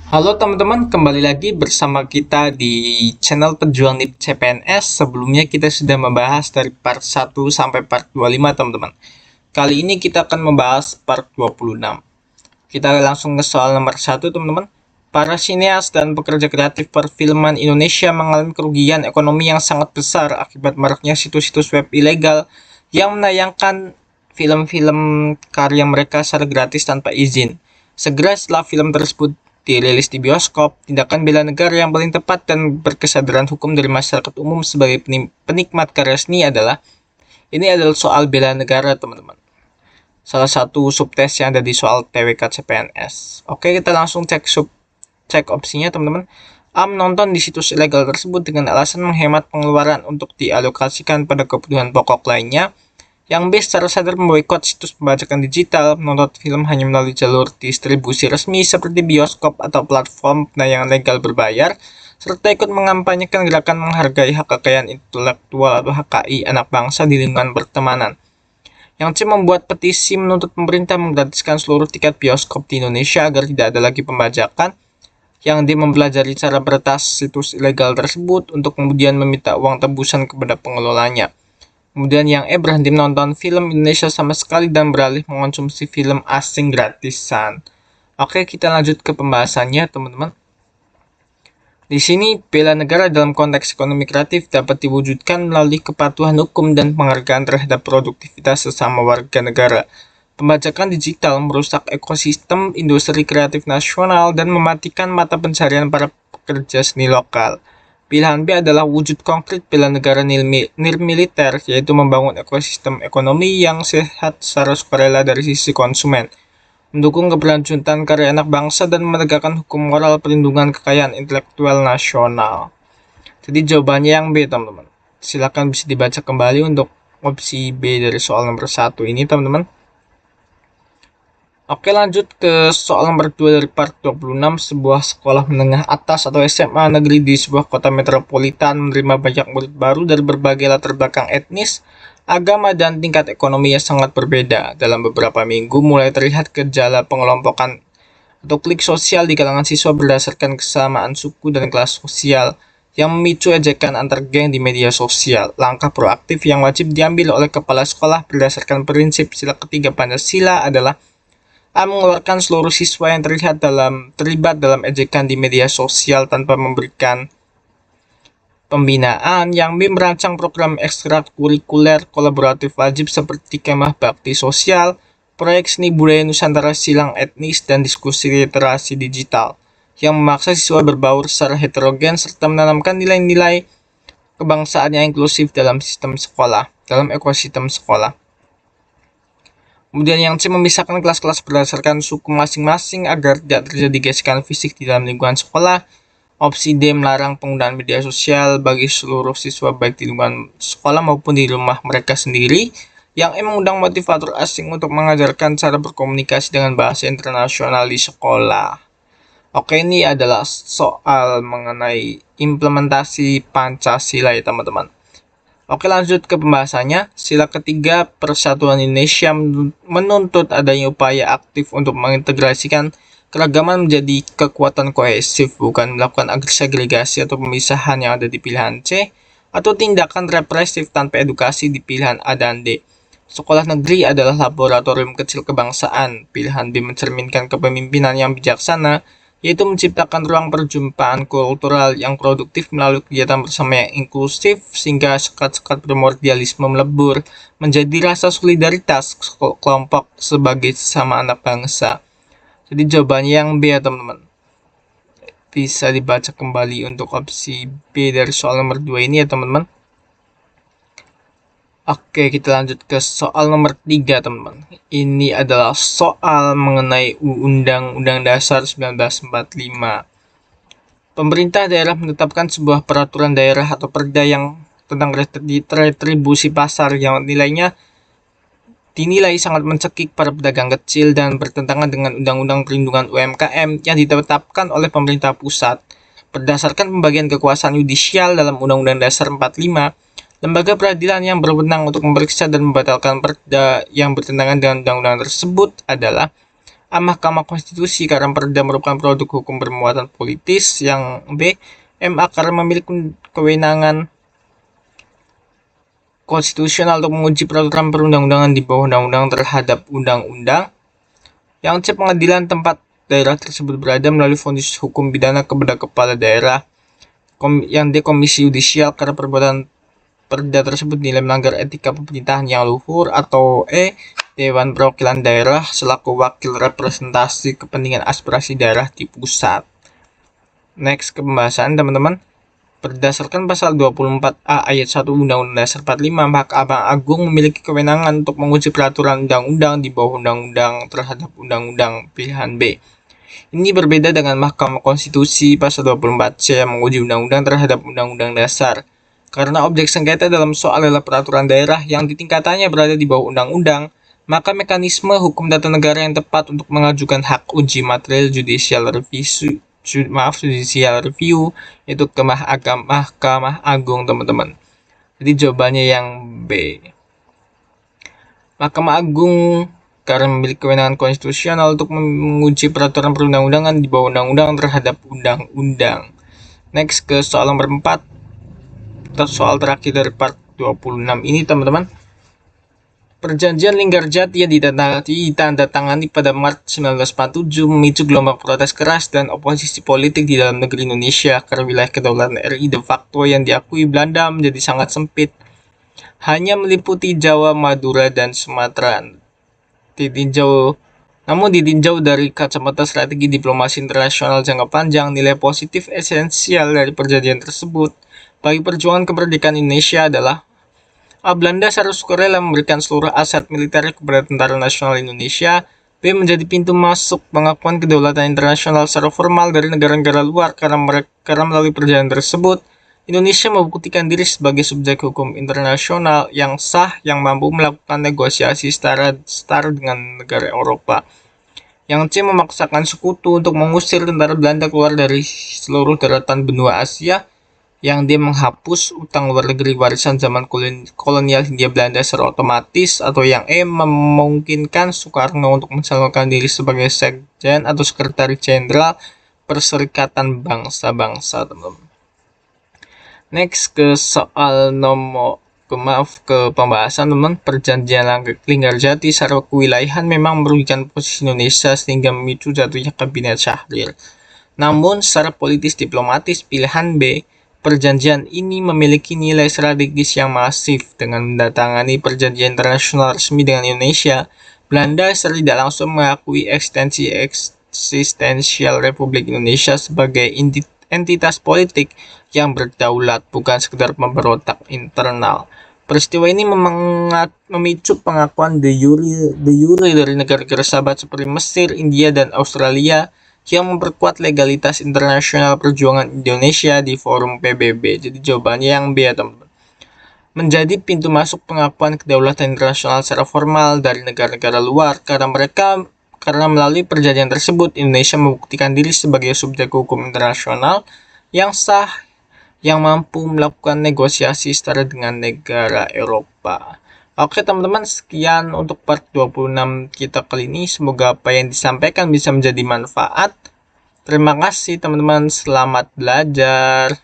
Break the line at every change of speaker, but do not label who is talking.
Halo teman-teman, kembali lagi bersama kita di channel Pejuang NIP CPNS. Sebelumnya kita sudah membahas dari part 1 sampai part 25 teman-teman. Kali ini kita akan membahas part 26. Kita langsung ke soal nomor 1 teman-teman. Para sineas dan pekerja kreatif perfilman Indonesia mengalami kerugian ekonomi yang sangat besar akibat maraknya situs-situs web ilegal yang menayangkan film-film karya mereka secara gratis tanpa izin. Segera setelah film tersebut dirilis di bioskop, tindakan bela negara yang paling tepat dan berkesadaran hukum dari masyarakat umum sebagai penikmat karya seni adalah soal bela negara teman-teman. Salah satu subtes yang ada di soal TWK CPNS. Oke, kita langsung cek opsinya teman-teman. A. Menonton di situs ilegal tersebut dengan alasan menghemat pengeluaran untuk dialokasikan pada kebutuhan pokok lainnya. Yang B. Secara sadar memboikot situs pembajakan digital, menonton film hanya melalui jalur distribusi resmi seperti bioskop atau platform penayangan legal berbayar, serta ikut mengampanyekan gerakan menghargai hak kekayaan intelektual atau HKI anak bangsa di lingkungan pertemanan. Yang C. Membuat petisi menuntut pemerintah menggratiskan seluruh tiket bioskop di Indonesia agar tidak ada lagi pembajakan. Yang D. Mempelajari cara meretas situs ilegal tersebut untuk kemudian meminta uang tebusan kepada pengelolanya. Kemudian yang E. Berhenti menonton film Indonesia sama sekali dan beralih mengonsumsi film asing gratisan. Oke, kita lanjut ke pembahasannya teman-teman. Di sini, bela negara dalam konteks ekonomi kreatif dapat diwujudkan melalui kepatuhan hukum dan penghargaan terhadap produktivitas sesama warga negara. Pembajakan digital merusak ekosistem industri kreatif nasional dan mematikan mata pencarian para pekerja seni lokal. Pilihan B adalah wujud konkret bela negara nirmiliter, yaitu membangun ekosistem ekonomi yang sehat secara sukarela dari sisi konsumen, mendukung keberlanjutan karya anak bangsa, dan menegakkan hukum moral perlindungan kekayaan intelektual nasional. Jadi jawabannya yang B, teman-teman. Silakan bisa dibaca kembali untuk opsi B dari soal nomor 1 ini, teman-teman. Oke, lanjut ke soal nomor 2 dari part 26. Sebuah sekolah menengah atas atau SMA negeri di sebuah kota metropolitan menerima banyak murid baru dari berbagai latar belakang etnis, agama, dan tingkat ekonomi yang sangat berbeda. Dalam beberapa minggu mulai terlihat gejala pengelompokan atau klik sosial di kalangan siswa berdasarkan kesamaan suku dan kelas sosial yang memicu ejekan antar geng di media sosial. Langkah proaktif yang wajib diambil oleh kepala sekolah berdasarkan prinsip sila ketiga Pancasila adalah A. Mengeluarkan seluruh siswa yang terlibat dalam ejekan di media sosial tanpa memberikan pembinaan. Yang B. Merancang program ekstrakurikuler kolaboratif wajib seperti kemah bakti sosial, proyek seni budaya Nusantara silang etnis, dan diskusi literasi digital yang memaksa siswa berbaur secara heterogen serta menanamkan nilai-nilai kebangsaan yang inklusif dalam ekosistem sekolah. Kemudian yang C. Memisahkan kelas-kelas berdasarkan suku masing-masing agar tidak terjadi gesekan fisik di dalam lingkungan sekolah. Opsi D. Melarang penggunaan media sosial bagi seluruh siswa baik di lingkungan sekolah maupun di rumah mereka sendiri. Yang E. Mengundang motivator asing untuk mengajarkan cara berkomunikasi dengan bahasa internasional di sekolah. Oke, ini adalah soal mengenai implementasi Pancasila ya teman-teman. Oke, lanjut ke pembahasannya. Sila ketiga Persatuan Indonesia menuntut adanya upaya aktif untuk mengintegrasikan keragaman menjadi kekuatan kohesif, bukan melakukan segregasi atau pemisahan yang ada di pilihan C, atau tindakan represif tanpa edukasi di pilihan A dan D. Sekolah negeri adalah laboratorium kecil kebangsaan. Pilihan B mencerminkan kepemimpinan yang bijaksana, yaitu menciptakan ruang perjumpaan kultural yang produktif melalui kegiatan bersama yang inklusif, sehingga sekat-sekat primordialisme melebur menjadi rasa solidaritas kelompok sebagai sesama anak bangsa. Jadi jawabannya yang B ya teman-teman. Bisa dibaca kembali untuk opsi B dari soal nomor 2 ini ya teman-teman. Oke, kita lanjut ke soal nomor 3, teman-teman. Ini adalah soal mengenai Undang-Undang Dasar 1945. Pemerintah daerah menetapkan sebuah peraturan daerah atau perda yang tentang retribusi pasar yang nilainya dinilai sangat mencekik para pedagang kecil dan bertentangan dengan Undang-Undang Perlindungan UMKM yang ditetapkan oleh pemerintah pusat. Berdasarkan pembagian kekuasaan yudisial dalam Undang-Undang Dasar 45, lembaga peradilan yang berwenang untuk memeriksa dan membatalkan perda yang bertentangan dengan undang-undang tersebut adalah A. Mahkamah Konstitusi karena perda merupakan produk hukum bermuatan politis. Yang B. MA karena memiliki kewenangan konstitusional untuk menguji peraturan perundang-undangan di bawah undang-undang terhadap undang-undang. Yang C. Pengadilan tempat daerah tersebut berada melalui vonis hukum pidana kepada kepala daerah. Yang D. Komisi Yudisial karena perbuatan perda tersebut nilai melanggar etika pemerintahan yang luhur. Atau E. Dewan Perwakilan Daerah selaku wakil representasi kepentingan aspirasi daerah di pusat. Next ke pembahasan teman-teman. Berdasarkan pasal 24A ayat 1 Undang-Undang Dasar 45, Mahkamah Agung memiliki kewenangan untuk menguji peraturan undang-undang di bawah undang-undang terhadap undang-undang pilihan B. Ini berbeda dengan Mahkamah Konstitusi pasal 24C yang menguji undang-undang terhadap undang-undang dasar. Karena objek sengketa dalam soal adalah peraturan daerah yang ditingkatannya berada di bawah undang-undang, maka mekanisme hukum tata negara yang tepat untuk mengajukan hak uji material judicial review itu ke Mahkamah Agung, teman-teman. Jadi jawabannya yang B. Mahkamah Agung karena memiliki kewenangan konstitusional untuk menguji peraturan perundang-undangan di bawah undang-undang terhadap undang-undang. Next ke soal nomor 4. Soal terakhir dari part 26 ini, teman-teman. Perjanjian Linggarjati yang ditandatangani pada Maret 1947 memicu gelombang protes keras dan oposisi politik di dalam negeri Indonesia karena wilayah kedaulatan RI de facto yang diakui Belanda menjadi sangat sempit, hanya meliputi Jawa, Madura, dan Sumatera. Namun ditinjau dari kacamata strategi diplomasi internasional jangka panjang, nilai positif esensial dari perjanjian tersebut bagi perjuangan kemerdekaan Indonesia adalah A. Belanda secara sukarela memberikan seluruh aset militer kepada Tentara Nasional Indonesia. B. Menjadi pintu masuk pengakuan kedaulatan internasional secara formal dari negara-negara luar karena melalui perjanjian tersebut, Indonesia membuktikan diri sebagai subjek hukum internasional yang sah yang mampu melakukan negosiasi setara dengan negara Eropa. Yang C. Memaksakan sekutu untuk mengusir tentara Belanda keluar dari seluruh daratan benua Asia. Yang D. Menghapus utang luar negeri warisan zaman kolonial Hindia Belanda secara otomatis. Atau yang E. Memungkinkan Soekarno untuk mencalonkan diri sebagai sekjen atau sekretaris jenderal Perserikatan Bangsa-Bangsa, teman-teman. Next ke soal ke pembahasan, teman. Perjanjian Linggarjati secara kewilayahan memang merugikan posisi Indonesia sehingga memicu jatuhnya kabinet Syahrir. Namun secara politis diplomatis pilihan B, perjanjian ini memiliki nilai strategis yang masif. Dengan mendatangani perjanjian internasional resmi dengan Indonesia, Belanda secara tidak langsung mengakui eksistensial Republik Indonesia sebagai entitas politik yang berdaulat, bukan sekedar pemberontak internal. Peristiwa ini memicu pengakuan de jure dari negara-negara sahabat seperti Mesir, India, dan Australia yang memperkuat legalitas internasional perjuangan Indonesia di forum PBB. Jadi jawabannya yang B ya, teman-teman. Menjadi pintu masuk pengakuan kedaulatan internasional secara formal dari negara-negara luar karena melalui perjanjian tersebut Indonesia membuktikan diri sebagai subjek hukum internasional yang sah yang mampu melakukan negosiasi setara dengan negara Eropa. Oke teman-teman, sekian untuk part 26 kita kali ini. Semoga apa yang disampaikan bisa menjadi manfaat. Terima kasih teman-teman, selamat belajar.